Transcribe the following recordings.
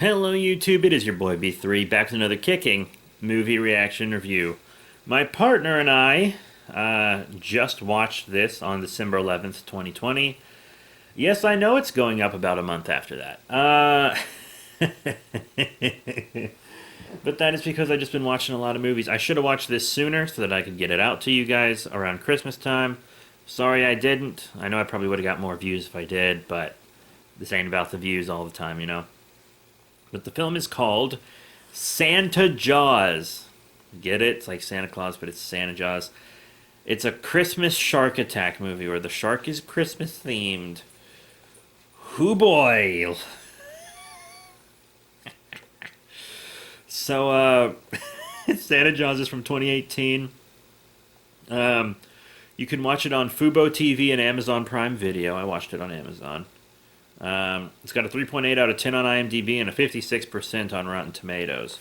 Hello YouTube, it is your boy B3 back with another kicking movie reaction review. My partner and I just watched this on December 11th, 2020. Yes, I know it's going up about a month after that. But that is because I've just been watching a lot of movies. I should have watched this sooner so that I could get it out to you guys around Christmas time. Sorry I didn't. I know I probably would have got more views if I did, but this ain't about the views all the time, you know? But the film is called Santa Jaws. Get it? It's like Santa Claus, but it's Santa Jaws. It's a Christmas shark attack movie where the shark is Christmas themed. Hoo boy! So, Santa Jaws is from 2018. You can watch it on Fubo TV and Amazon Prime Video. I watched it on Amazon. It's got a 3.8 out of 10 on IMDb and a 56% on Rotten Tomatoes.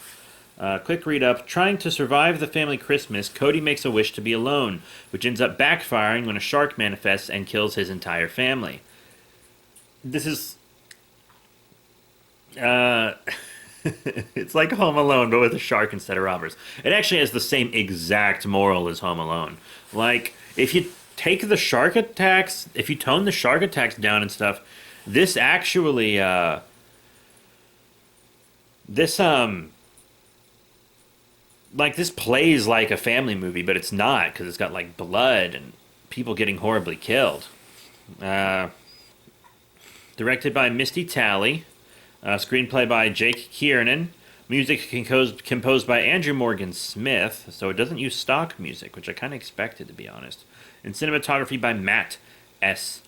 Quick read up. Trying to survive the family Christmas, Cody makes a wish to be alone, which ends up backfiring when a shark manifests and kills his entire family. This is... it's like Home Alone, but with a shark instead of robbers. It actually has the same exact moral as Home Alone. Like, if you take the shark attacks, if you tone the shark attacks down and stuff, this actually, this plays like a family movie, but it's not, because it's got, like, blood and people getting horribly killed. Directed by Misty Talley. Screenplay by Jake Kiernan. Music composed by Andrew Morgan Smith, so it doesn't use stock music, which I kind of expected, to be honest. And cinematography by Matt S.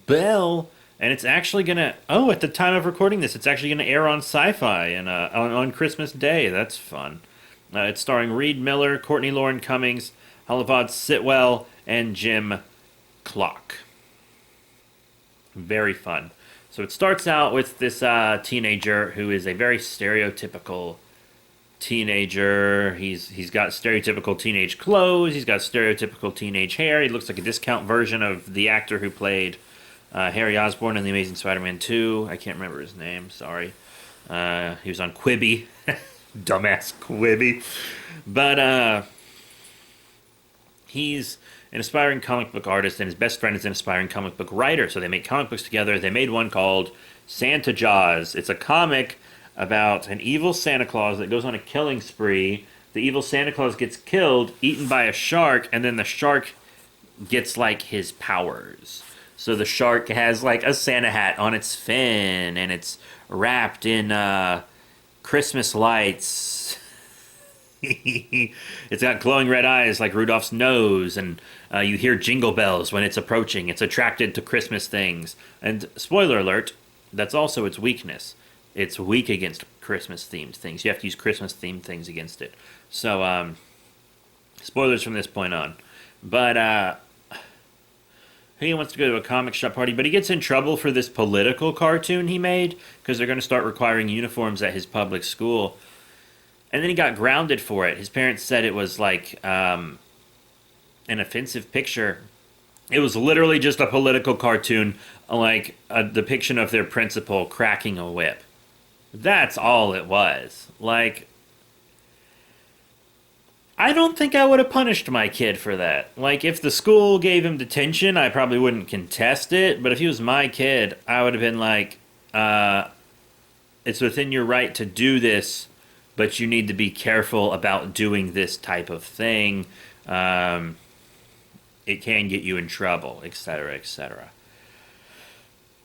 Bell, and it's actually gonna. Oh, at the time of recording this, it's actually gonna air on Sci-Fi and on Christmas Day. That's fun. It's starring Reed Miller, Courtney Lauren Cummings, Halavad Sitwell, and Jim Clock. Very fun. So it starts out with this teenager who is a very stereotypical teenager. He's got stereotypical teenage clothes. He's got stereotypical teenage hair. He looks like a discount version of the actor who played Harry Osborn in The Amazing Spider-Man 2. I can't remember his name. Sorry. He was on Quibi. Dumbass Quibi. But he's an aspiring comic book artist, and his best friend is an aspiring comic book writer. So they make comic books together. They made one called Santa Jaws. It's a comic about an evil Santa Claus that goes on a killing spree. The evil Santa Claus gets killed, eaten by a shark, and then the shark gets, like, his powers. So the shark has, like, a Santa hat on its fin, and it's wrapped in Christmas lights. It's got glowing red eyes like Rudolph's nose, and you hear jingle bells when it's approaching. It's attracted to Christmas things. And spoiler alert, that's also its weakness. It's weak against Christmas-themed things. You have to use Christmas-themed things against it. So, spoilers from this point on. But, he wants to go to a comic shop party, but he gets in trouble for this political cartoon he made, because they're going to start requiring uniforms at his public school. And then he got grounded for it. His parents said it was, like, an offensive picture. It was literally just a political cartoon, like a depiction of their principal cracking a whip. That's all it was. Like, I don't think I would have punished my kid for that. Like, if the school gave him detention, I probably wouldn't contest it. But if he was my kid, I would have been like, it's within your right to do this, but you need to be careful about doing this type of thing. It can get you in trouble, etc., etc.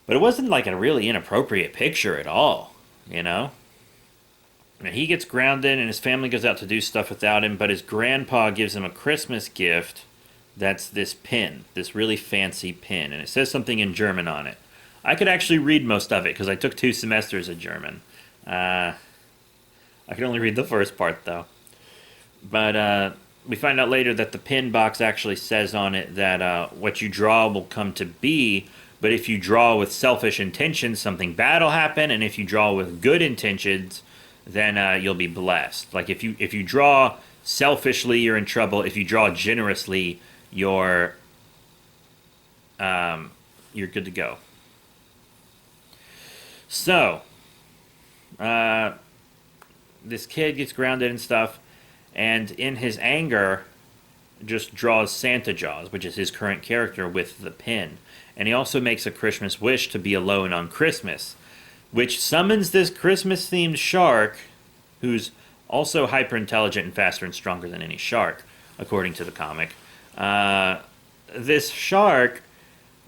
But it wasn't like a really inappropriate picture at all, you know? And he gets grounded and his family goes out to do stuff without him, but his grandpa gives him a Christmas gift that's this pin, this really fancy pin, and it says something in German on it. I could actually read most of it because I took 2 semesters of German. I could only read the first part, though. But we find out later that the pin box actually says on it that what you draw will come to be, but if you draw with selfish intentions, something bad will happen, and if you draw with good intentions, then you'll be blessed. Like, if you draw selfishly, you're in trouble. If you draw generously, you're good to go. So, uh, this kid gets grounded and stuff, and in his anger, just draws Santa Jaws, which is his current character, with the pin. And he also makes a Christmas wish to be alone on Christmas, which summons this Christmas themed shark, who's also hyper intelligent and faster and stronger than any shark, according to the comic. This shark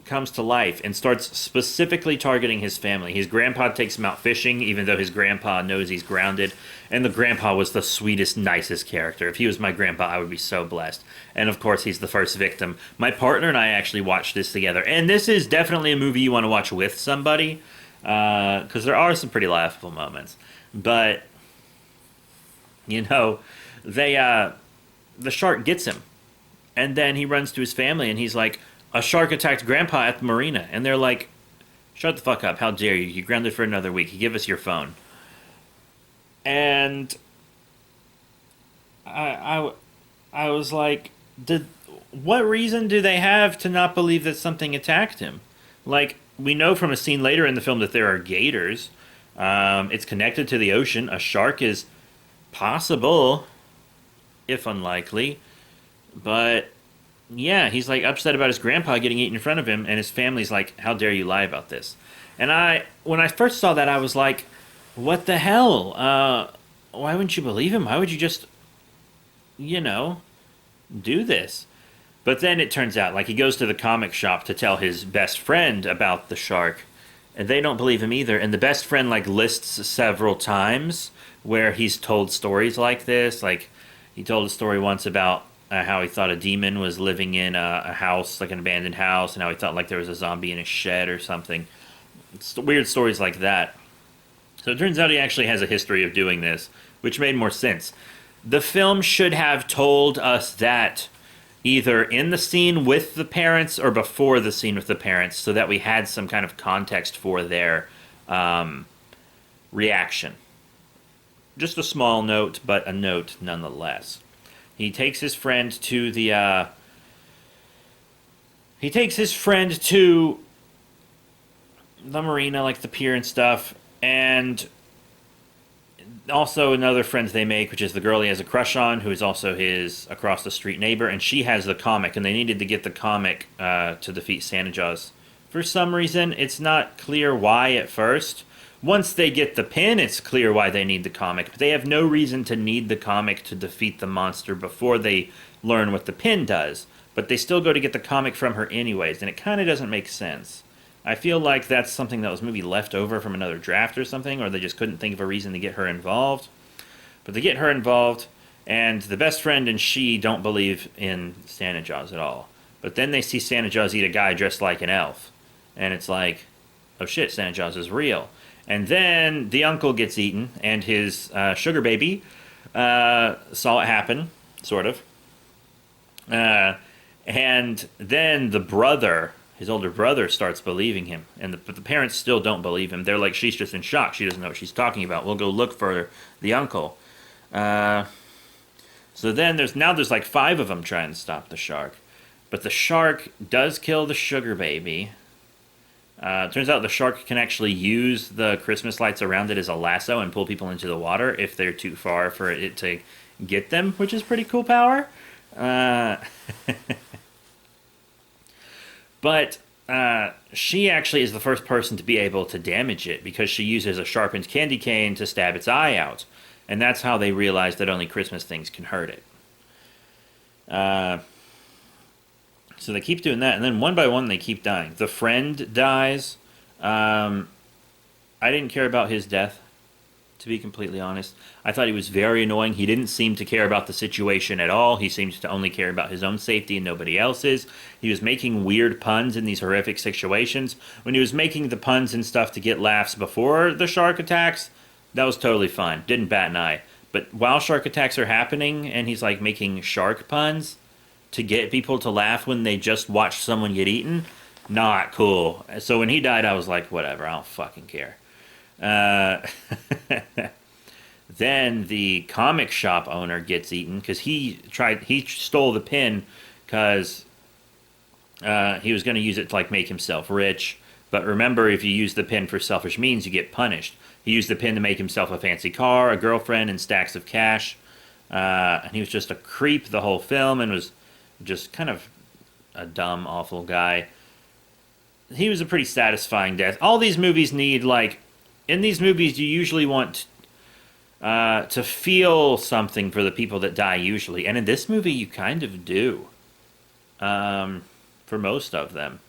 comes to life and starts specifically targeting his family. His grandpa takes him out fishing, even though his grandpa knows he's grounded. And the grandpa was the sweetest, nicest character. If he was my grandpa, I would be so blessed. And of course, he's the first victim. My partner and I actually watched this together. And this is definitely a movie you want to watch with somebody, because there are some pretty laughable moments. But, you know, the shark gets him. And then he runs to his family and he's like, a shark attacked Grandpa at the marina. And they're like, shut the fuck up. How dare you? You're grounded for another week. You give us your phone. And I was like, what reason do they have to not believe that something attacked him? Like, we know from a scene later in the film that there are gators. It's connected to the ocean. A shark is possible, if unlikely. But yeah, he's like upset about his grandpa getting eaten in front of him, and his family's like, how dare you lie about this? And when I first saw that, I was like, what the hell? Why wouldn't you believe him? Why would you just, do this? But then it turns out, like, he goes to the comic shop to tell his best friend about the shark, and they don't believe him either. And the best friend, like, lists several times where he's told stories like this. Like, he told a story once about how he thought a demon was living in a house, like an abandoned house, and how he thought like there was a zombie in a shed or something. It's weird stories like that. So it turns out he actually has a history of doing this, which made more sense. The film should have told us that either in the scene with the parents or before the scene with the parents, so that we had some kind of context for their reaction. Just a small note, but a note nonetheless. He takes his friend to the marina, like the pier and stuff, and also another friend they make, which is the girl he has a crush on, who is also his across the street neighbor, and she has the comic, and they needed to get the comic to defeat Santa Jaws. For some reason, it's not clear why at first. Once they get the pin, it's clear why they need the comic, but they have no reason to need the comic to defeat the monster before they learn what the pin does. But they still go to get the comic from her anyways, and it kind of doesn't make sense. I feel like that's something that was maybe left over from another draft or something, or they just couldn't think of a reason to get her involved. But they get her involved, and the best friend and she don't believe in Santa Jaws at all. But then they see Santa Jaws eat a guy dressed like an elf, and it's like, oh shit, Santa Jaws is real. And then the uncle gets eaten, and his sugar baby saw it happen, sort of. And then the brother, his older brother, starts believing him. But the parents still don't believe him. They're like, she's just in shock. She doesn't know what she's talking about. We'll go look for the uncle. So then there's like 5 of them trying to stop the shark. But the shark does kill the sugar baby. It turns out the shark can actually use the Christmas lights around it as a lasso and pull people into the water if they're too far for it to get them, which is pretty cool power. But she actually is the first person to be able to damage it because she uses a sharpened candy cane to stab its eye out. And that's how they realize that only Christmas things can hurt it. So they keep doing that, and then one by one they keep dying. The friend dies. I didn't care about his death, to be completely honest. I thought he was very annoying. He didn't seem to care about the situation at all. He seemed to only care about his own safety and nobody else's. He was making weird puns in these horrific situations. When he was making the puns and stuff to get laughs before the shark attacks, that was totally fine. Didn't bat an eye. But while shark attacks are happening, and he's like making shark puns to get people to laugh when they just watched someone get eaten, not cool. So when he died, I was like, whatever, I don't fucking care. Then the comic shop owner gets eaten because he stole the pin because he was going to use it to like make himself rich. But remember, if you use the pin for selfish means, you get punished. He used the pin to make himself a fancy car, a girlfriend, and stacks of cash. And he was just a creep the whole film and was just kind of a dumb, awful guy. He was a pretty satisfying death. All these movies need, like, in these movies, you usually want to feel something for the people that die, usually. And in this movie, you kind of do. For most of them.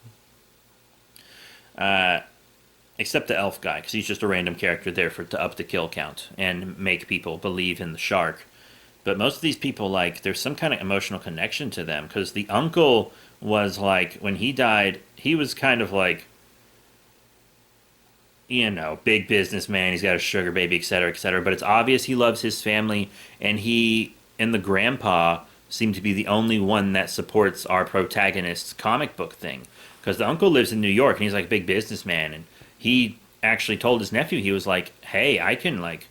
Except the elf guy, because he's just a random character there to up the kill count and make people believe in the shark. But most of these people, like, there's some kind of emotional connection to them, because the uncle was, like, when he died, he was kind of like, you know, big businessman, he's got a sugar baby, etc., but it's obvious he loves his family, and he and the grandpa seem to be the only one that supports our protagonist's comic book thing. Because the uncle lives in New York, and he's like a big businessman, and he actually told his nephew, he was like, hey, I can, like,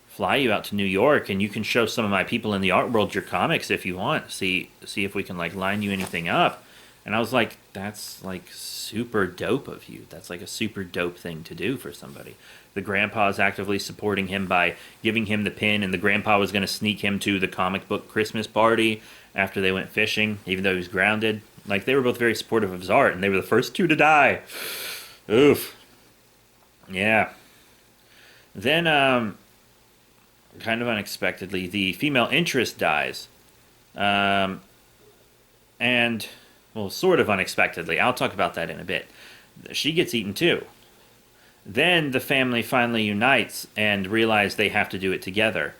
fly you out to New York, and you can show some of my people in the art world your comics if you want. See if we can, like, line you anything up. And I was like, that's, like, super dope of you. That's, like, a super dope thing to do for somebody. The grandpa is actively supporting him by giving him the pin, and the grandpa was going to sneak him to the comic book Christmas party after they went fishing, even though he was grounded. Like, they were both very supportive of his art, and they were the first two to die. Oof. Yeah. Then, kind of unexpectedly, the female interest dies. And, well, sort of unexpectedly. I'll talk about that in a bit. She gets eaten too. Then the family finally unites and realize they have to do it together.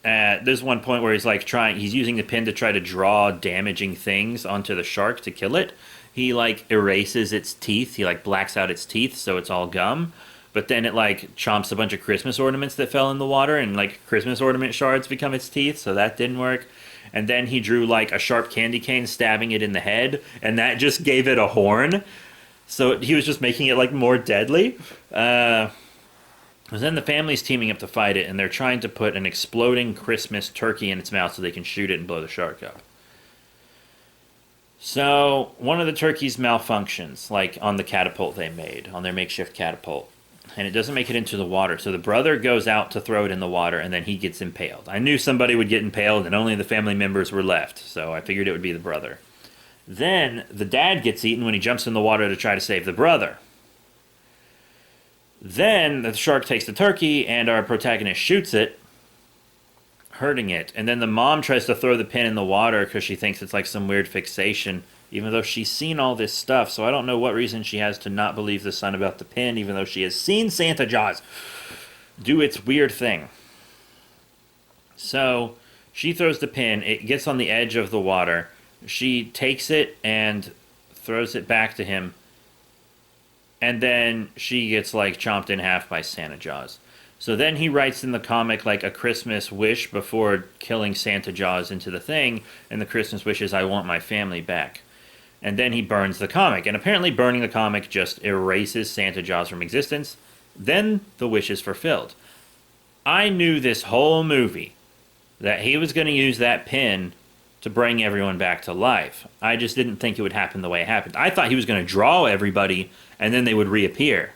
There's one point where he's like he's using the pin to try to draw damaging things onto the shark to kill it. He like erases its teeth. He like blacks out its teeth so it's all gum. But then it like chomps a bunch of Christmas ornaments that fell in the water, and like Christmas ornament shards become its teeth, so that didn't work. And then he drew like a sharp candy cane stabbing it in the head, and that just gave it a horn. So he was just making it like more deadly. Then the family's teaming up to fight it, and they're trying to put an exploding Christmas turkey in its mouth so they can shoot it and blow the shark up. So one of the turkeys malfunctions, like on the catapult they made, on their makeshift catapult. And it doesn't make it into the water. So the brother goes out to throw it in the water, and then he gets impaled. I knew somebody would get impaled, and only the family members were left. So I figured it would be the brother. Then the dad gets eaten when he jumps in the water to try to save the brother. Then the shark takes the turkey, and our protagonist shoots it, hurting it. And then the mom tries to throw the pin in the water because she thinks it's like some weird fixation, even though she's seen all this stuff. So I don't know what reason she has to not believe the son about the pin, even though she has seen Santa Jaws do its weird thing. So she throws the pin. It gets on the edge of the water. She takes it and throws it back to him. And then she gets, like, chomped in half by Santa Jaws. So then he writes in the comic, like, a Christmas wish before killing Santa Jaws into the thing. And the Christmas wish is, I want my family back. And then he burns the comic. And apparently burning the comic just erases Santa Jaws from existence. Then the wish is fulfilled. I knew this whole movie that he was going to use that pin to bring everyone back to life. I just didn't think it would happen the way it happened. I thought he was going to draw everybody and then they would reappear.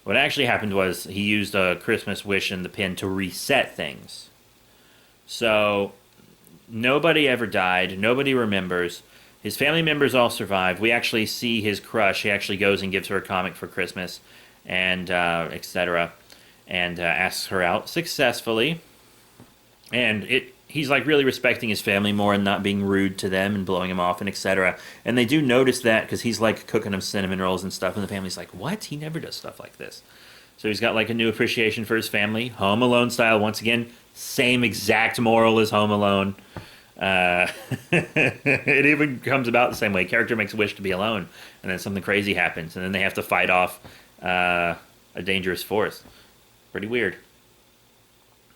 What actually happened was he used a Christmas wish and the pin to reset things. So nobody ever died. Nobody remembers. His family members all survive. We actually see his crush. He actually goes and gives her a comic for Christmas, and etc. And asks her out successfully. And he's like really respecting his family more and not being rude to them and blowing him off and etc. And they do notice that because he's like cooking them cinnamon rolls and stuff, and the family's like, what? He never does stuff like this. So he's got like a new appreciation for his family. Home Alone style, once again, same exact moral as Home Alone. It even comes about the same way. Character makes a wish to be alone, and then something crazy happens, and then they have to fight off a dangerous force. Pretty weird.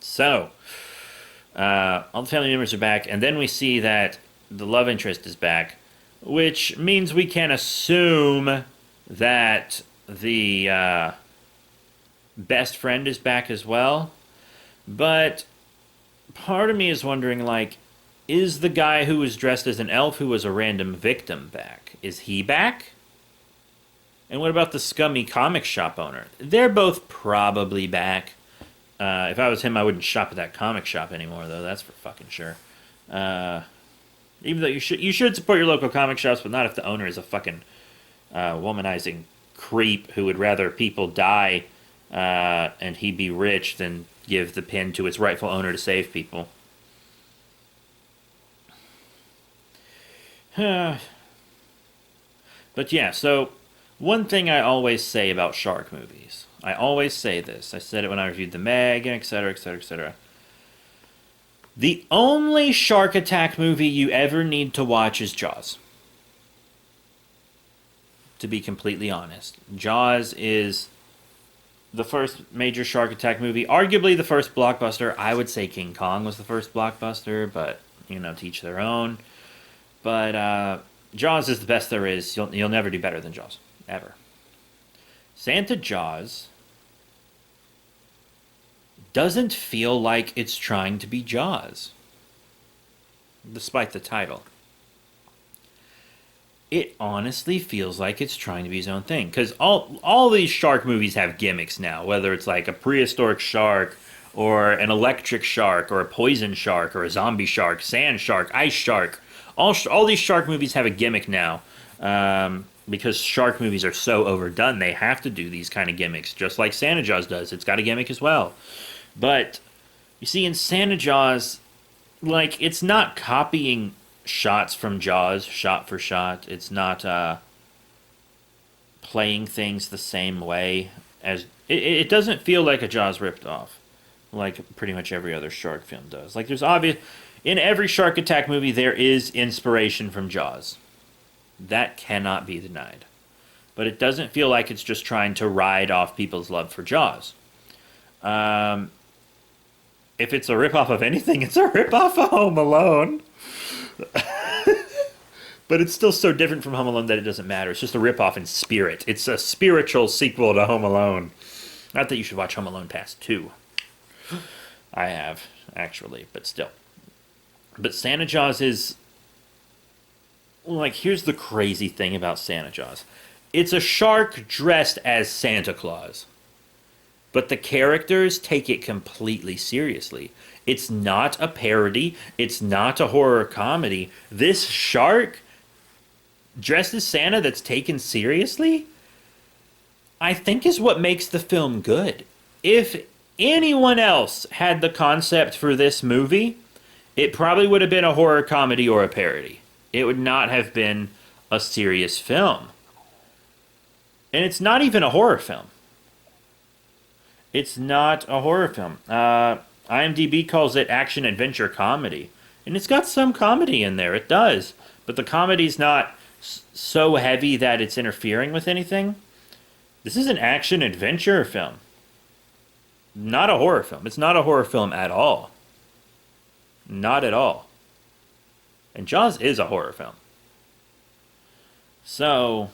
So all the family members are back, and then we see that the love interest is back, which means we can assume that the best friend is back as well. But part of me is wondering, like, is the guy who was dressed as an elf who was a random victim back? Is he back? And what about the scummy comic shop owner? They're both probably back. If I was him, I wouldn't shop at that comic shop anymore, though. That's for fucking sure. Uh, Even though you should support your local comic shops, but not if the owner is a fucking womanizing creep who would rather people die and he be rich than give the pin to its rightful owner to save people. But yeah, so one thing I always say about shark movies, I always say this. I said it when I reviewed The Meg, and etc., etc., etc. The only shark attack movie you ever need to watch is Jaws. To be completely honest, Jaws is the first major shark attack movie, arguably the first blockbuster. I would say King Kong was the first blockbuster, but to each their own. But Jaws is the best there is. You'll never do better than Jaws, ever. Santa Jaws doesn't feel like it's trying to be Jaws, despite the title. It honestly feels like it's trying to be its own thing. Because all these shark movies have gimmicks now, whether it's like a prehistoric shark, or an electric shark, or a poison shark, or a zombie shark, sand shark, ice shark. All these shark movies have a gimmick now. Because shark movies are so overdone, they have to do these kind of gimmicks, just like Santa Jaws does. It's got a gimmick as well. But, you see, in Santa Jaws, like, it's not copying shots from Jaws, shot for shot. It's not playing things the same way as... It doesn't feel like a Jaws ripped off, like pretty much every other shark film does. Like, there's obvious... In every shark attack movie, there is inspiration from Jaws. That cannot be denied. But it doesn't feel like it's just trying to ride off people's love for Jaws. If it's a ripoff of anything, it's a ripoff of Home Alone. But it's still so different from Home Alone that it doesn't matter. It's just a ripoff in spirit. It's a spiritual sequel to Home Alone. Not that you should watch Home Alone Past 2. I have, actually, but still. But Santa Jaws is... Like, here's the crazy thing about Santa Jaws. It's a shark dressed as Santa Claus. But the characters take it completely seriously. It's not a parody. It's not a horror comedy. This shark dressed as Santa that's taken seriously, I think is what makes the film good. If anyone else had the concept for this movie, it probably would have been a horror comedy or a parody. It would not have been a serious film. And it's not even a horror film. It's not a horror film. IMDb calls it action-adventure comedy. And it's got some comedy in there. It does. But the comedy's not so heavy that it's interfering with anything. This is an action-adventure film. Not a horror film. It's not a horror film at all. Not at all. And Jaws is a horror film. So,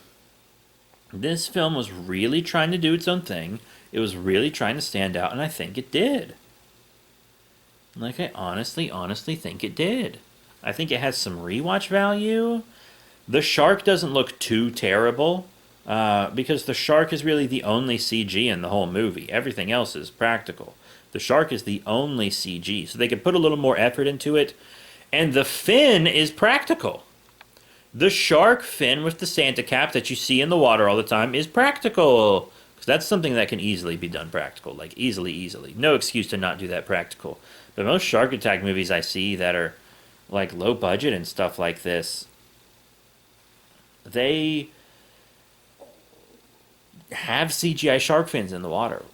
this film was really trying to do its own thing. It was really trying to stand out, and I think it did. Like, I honestly think it did. I think it has some rewatch value. The shark doesn't look too terrible, because the shark is really the only CG in the whole movie. Everything else is practical. The shark is the only CG, so they could put a little more effort into it. And the fin is practical. The shark fin with the Santa cap that you see in the water all the time is practical. Because that's something that can easily be done practical. Like, easily. No excuse to not do that practical. But most shark attack movies I see that are, like, low budget and stuff like this, they have CGI shark fins in the water.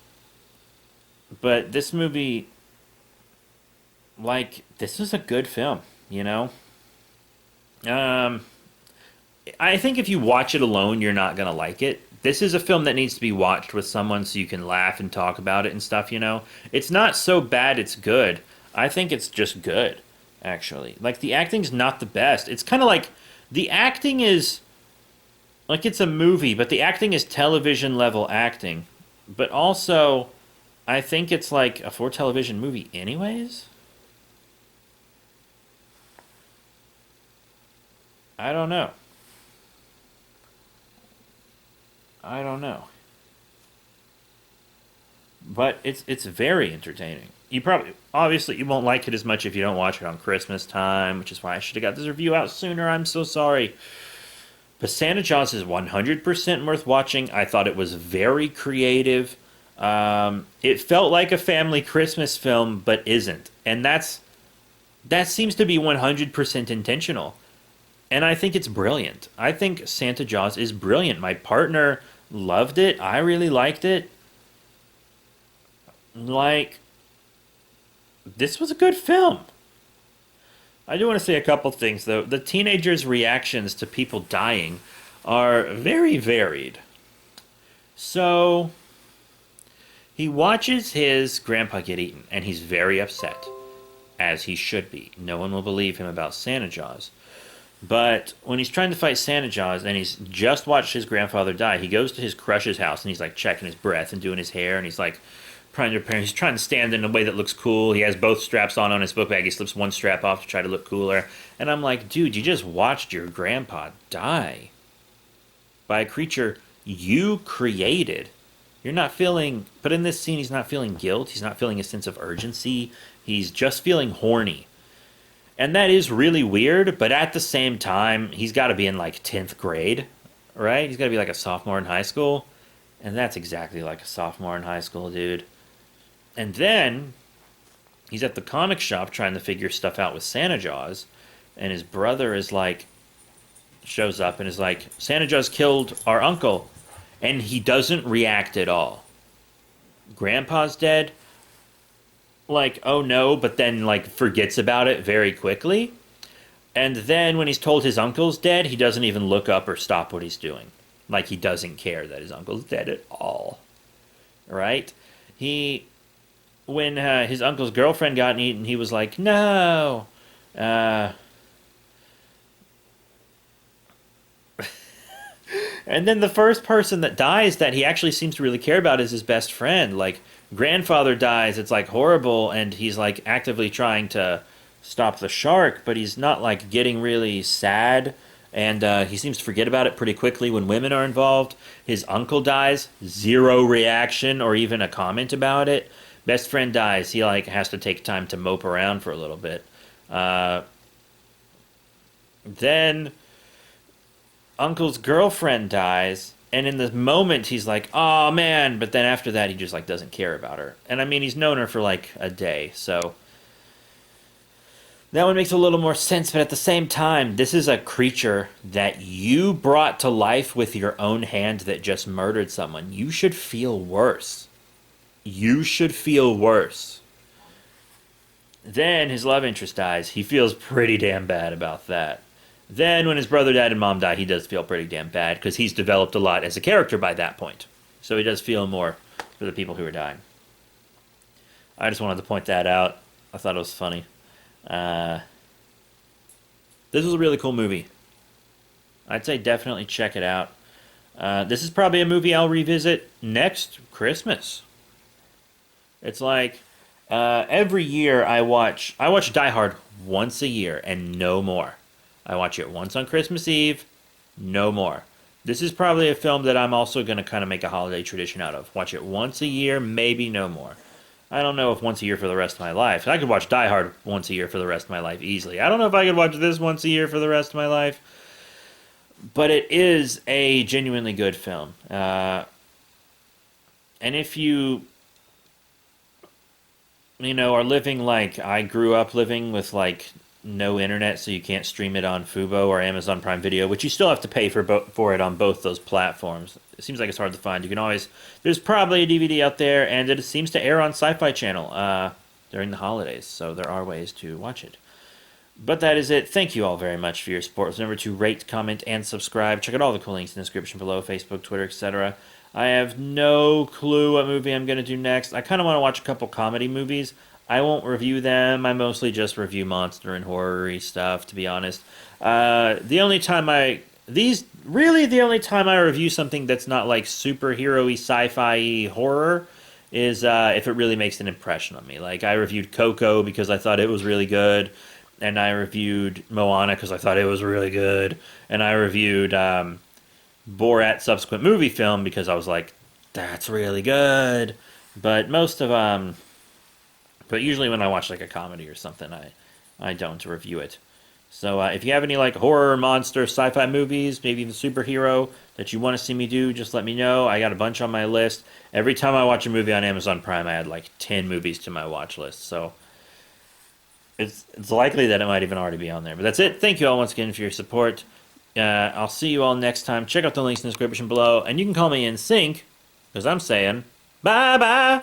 But this movie... Like, this was a good film, you know? I think if you watch it alone, you're not going to like it. This is a film that needs to be watched with someone so you can laugh and talk about it and stuff, you know? It's not so bad it's good. I think it's just good, actually. Like, the acting's not the best. It's kind of like, the acting is, like, it's a movie, but the acting is television-level acting. But also, I think it's like a for-television movie anyways? I don't know. I don't know. But it's very entertaining. You probably obviously you won't like it as much if you don't watch it on Christmas time, which is why I should have got this review out sooner. I'm so sorry. But Santa Jaws is 100% worth watching. I thought it was very creative. It felt like a family Christmas film, but isn't, and that seems to be 100% intentional. And I think it's brilliant. I think Santa Jaws is brilliant. My partner loved it. I really liked it. Like, this was a good film. I do want to say a couple things, though. The teenagers' reactions to people dying are very varied. So, he watches his grandpa get eaten, and he's very upset, as he should be. No one will believe him about Santa Jaws. But when he's trying to fight Santa Jaws and he's just watched his grandfather die, he goes to his crush's house and he's like checking his breath and doing his hair and he's like trying to prepare. He's trying to stand in a way that looks cool. He has both straps on his book bag. He slips one strap off to try to look cooler. And I'm like, dude, you just watched your grandpa die by a creature you created. You're not feeling, but in this scene, he's not feeling guilt. He's not feeling a sense of urgency. He's just feeling horny. And that is really weird, but at the same time, he's got to be in like 10th grade, right? He's got to be like a sophomore in high school. And that's exactly like a sophomore in high school, dude. And then he's at the comic shop trying to figure stuff out with Santa Jaws. And his brother is like, shows up and is like, Santa Jaws killed our uncle. And he doesn't react at all. Grandpa's dead. Like, oh no, but then like forgets about it very quickly. And then when he's told his uncle's dead, he doesn't even look up or stop what he's doing. Like he doesn't care that his uncle's dead at all. Right? When his uncle's girlfriend got eaten, he was like, no. And then the first person that dies that he actually seems to really care about is his best friend. Like, grandfather dies, it's like horrible, and he's like actively trying to stop the shark, but he's not like getting really sad, and he seems to forget about it pretty quickly when women are involved. His uncle dies, zero reaction or even a comment about it. Best friend dies, he like has to take time to mope around for a little bit. Then uncle's girlfriend dies, and in the moment he's like, oh man, but then after that he just like doesn't care about her. And I mean, he's known her for like a day, so that one makes a little more sense. But at the same time, this is a creature that you brought to life with your own hand that just murdered someone. You should feel worse. You should feel worse. Then his love interest dies. He feels pretty damn bad about that. Then, when his brother died and mom died, he does feel pretty damn bad because he's developed a lot as a character by that point. So he does feel more for the people who are dying. I just wanted to point that out. I thought it was funny. This was a really cool movie. I'd say definitely check it out. This is probably a movie I'll revisit next Christmas. It's like every year I watch Die Hard once a year and no more. I watch it once on Christmas Eve, no more. This is probably a film that I'm also going to kind of make a holiday tradition out of. Watch it once a year, maybe no more. I don't know if once a year for the rest of my life. I could watch Die Hard once a year for the rest of my life easily. I don't know if I could watch this once a year for the rest of my life. But it is a genuinely good film. And if you are living like I grew up living with like no internet, so you can't stream it on Fubo or Amazon Prime Video, which you still have to pay for it on both those platforms. It seems like it's hard to find. You can always, there's probably a DVD out there, and it seems to air on Sci-Fi Channel during the holidays, so there are ways to watch it. But that is it. Thank you all very much for your support. Remember to rate, comment, and subscribe. Check out all the cool links in the description below, Facebook, Twitter, etc. I have no clue what movie I'm going to do next. I kind of want to watch a couple comedy movies. I won't review them. I mostly just review monster and horror-y stuff, to be honest. The only time I review something that's not like superhero-y, sci-fi horror is if it really makes an impression on me. Like, I reviewed Coco because I thought it was really good, and I reviewed Moana because I thought it was really good, and I reviewed Borat subsequent movie film because I was like, that's really good. But but usually when I watch like a comedy or something, I don't review it. So if you have any like horror, monster, sci-fi movies, maybe even superhero that you want to see me do, just let me know. I got a bunch on my list. Every time I watch a movie on Amazon Prime, I add like 10 movies to my watch list. So it's likely that it might even already be on there. But that's it. Thank you all once again for your support. I'll see you all next time. Check out the links in the description below, and you can call me in sync because I'm saying bye bye.